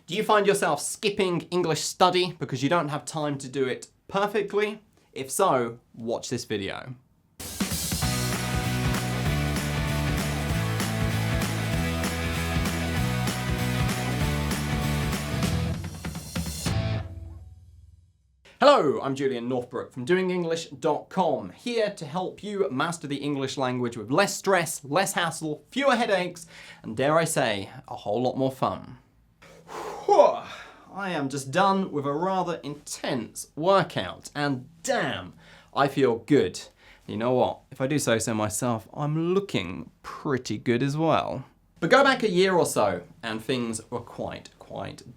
Do you find yourself skipping English study because you don't have time to do it perfectly? If so, watch this video. Hello, I'm Julian Northbrook from doingenglish.com, here to help you master the English language with less stress, less hassle, fewer headaches, and dare I say, a whole lot more fun. I am just done with a rather intense workout, and damn, I feel good. You know what? If I do say so myself, I'm looking pretty good as well. But go back a year or so, and things were quite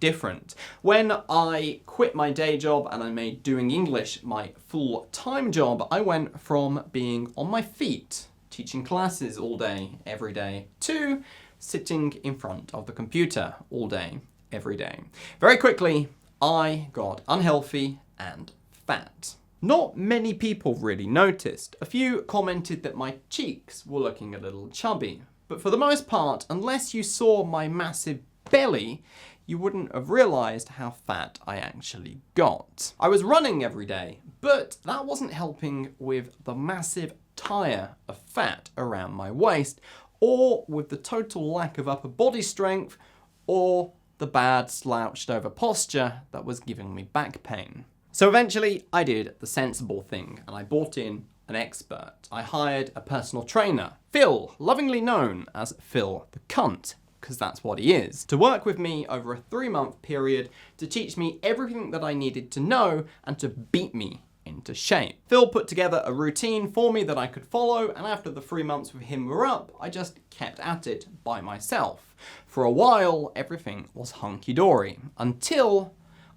different. When I quit my day job and I made Doing English my full-time job, I went from being on my feet, teaching classes all day, every day, to sitting in front of the computer all day, every day. Very quickly, I got unhealthy and fat. Not many people really noticed. A few commented that my cheeks were looking a little chubby. But for the most part, unless you saw my massive belly, you wouldn't have realised how fat I actually got. I was running every day, but that wasn't helping with the massive tire of fat around my waist, or with the total lack of upper body strength, or the bad slouched over posture that was giving me back pain. So eventually I did the sensible thing and I bought in an expert. I hired a personal trainer, Phil, lovingly known as Phil the Cunt, because that's what he is, to work with me over a 3-month period to teach me everything that I needed to know and to beat me into shape. Phil put together a routine for me that I could follow, and after the 3 months with him were up, I just kept at it by myself. For a while, everything was hunky-dory, until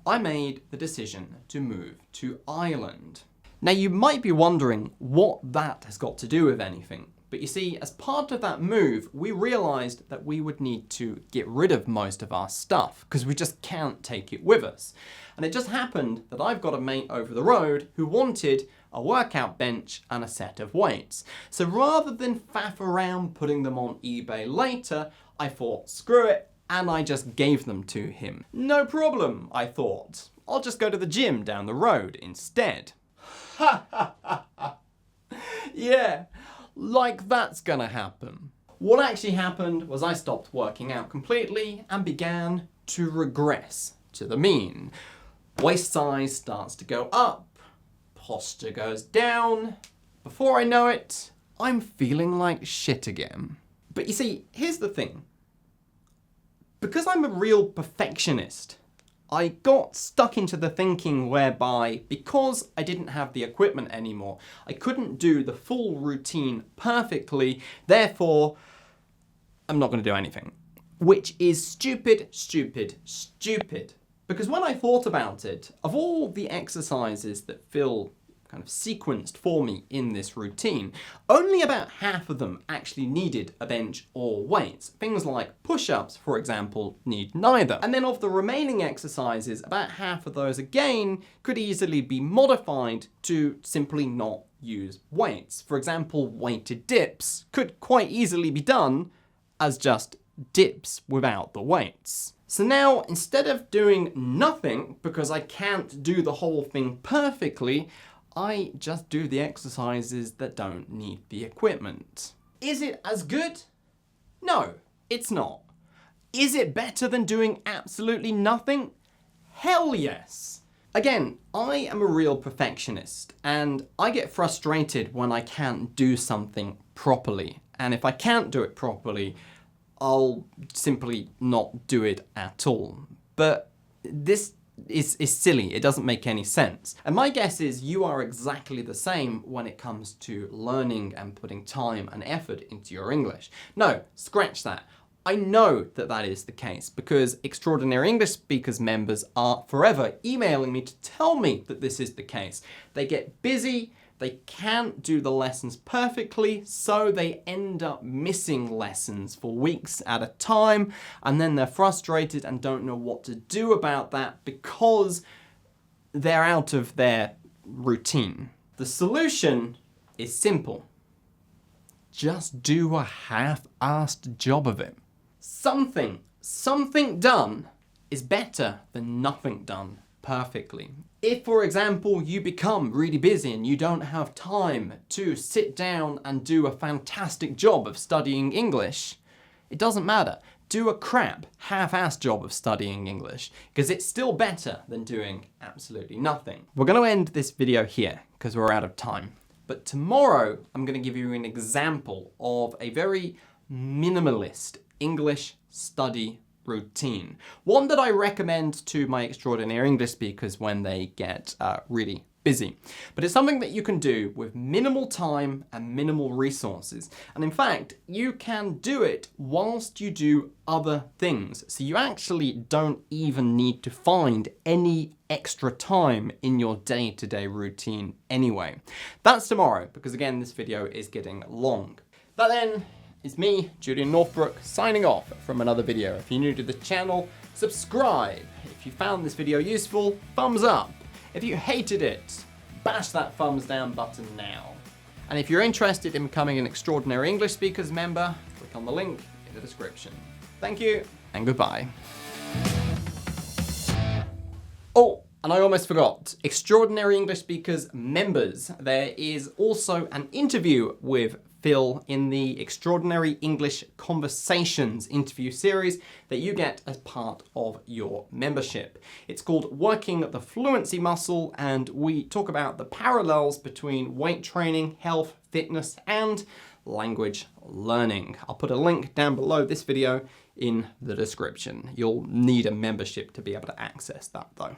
I made the decision to move to Ireland. Now you might be wondering what that has got to do with anything. But you see, as part of that move, we realised that we would need to get rid of most of our stuff, because we just can't take it with us. And it just happened that I've got a mate over the road who wanted a workout bench and a set of weights. So rather than faff around putting them on eBay later, I thought, screw it, and I just gave them to him. No problem, I thought. I'll just go to the gym down the road instead. Ha ha ha ha. Yeah. Like that's gonna happen. What actually happened was I stopped working out completely and began to regress to the mean. Waist size starts to go up, posture goes down. Before I know it, I'm feeling like shit again. But you see, here's the thing. Because I'm a real perfectionist, I got stuck into the thinking whereby, because I didn't have the equipment anymore, I couldn't do the full routine perfectly, therefore, I'm not going to do anything. Which is stupid, stupid, stupid. Because when I thought about it, of all the exercises that Phil kind of sequenced for me in this routine, only about half of them actually needed a bench or weights. Things like push-ups, for example, need neither. And then of the remaining exercises, about half of those again could easily be modified to simply not use weights. For example, weighted dips could quite easily be done as just dips without the weights. So now, instead of doing nothing, because I can't do the whole thing perfectly, I just do the exercises that don't need the equipment. Is it as good? No, it's not. Is it better than doing absolutely nothing? Hell yes. Again, I am a real perfectionist, and I get frustrated when I can't do something properly. And if I can't do it properly, I'll simply not do it at all. But this is silly. It doesn't make any sense. And my guess is you are exactly the same when it comes to learning and putting time and effort into your English. No, scratch that. I know that that is the case because Extraordinary English Speakers members are forever emailing me to tell me that this is the case. They get busy, they can't do the lessons perfectly, so they end up missing lessons for weeks at a time, and then they're frustrated and don't know what to do about that because they're out of their routine. The solution is simple. Just do a half-assed job of it. Something done is better than nothing done perfectly. If, for example, you become really busy and you don't have time to sit down and do a fantastic job of studying English, it doesn't matter. Do a crap, half-assed job of studying English, because it's still better than doing absolutely nothing. We're going to end this video here, because we're out of time. But tomorrow, I'm going to give you an example of a very minimalist English study routine. One that I recommend to my extraordinary English speakers when they get really busy. But it's something that you can do with minimal time and minimal resources. And in fact, you can do it whilst you do other things. So you actually don't even need to find any extra time in your day-to-day routine anyway. That's tomorrow, because again, this video is getting long. That then is me, Julian Northbrook, signing off from another video. If you're new to the channel, subscribe. If you found this video useful, thumbs up. If you hated it, bash that thumbs down button now. And if you're interested in becoming an Extraordinary English Speakers member, click on the link in the description. Thank you, and goodbye. Oh, and I almost forgot, Extraordinary English Speakers members, there is also an interview with Phil in the Extraordinary English Conversations interview series that you get as part of your membership. It's called Working the Fluency Muscle, and we talk about the parallels between weight training, health, fitness, and language learning. I'll put a link down below this video in the description. You'll need a membership to be able to access that though.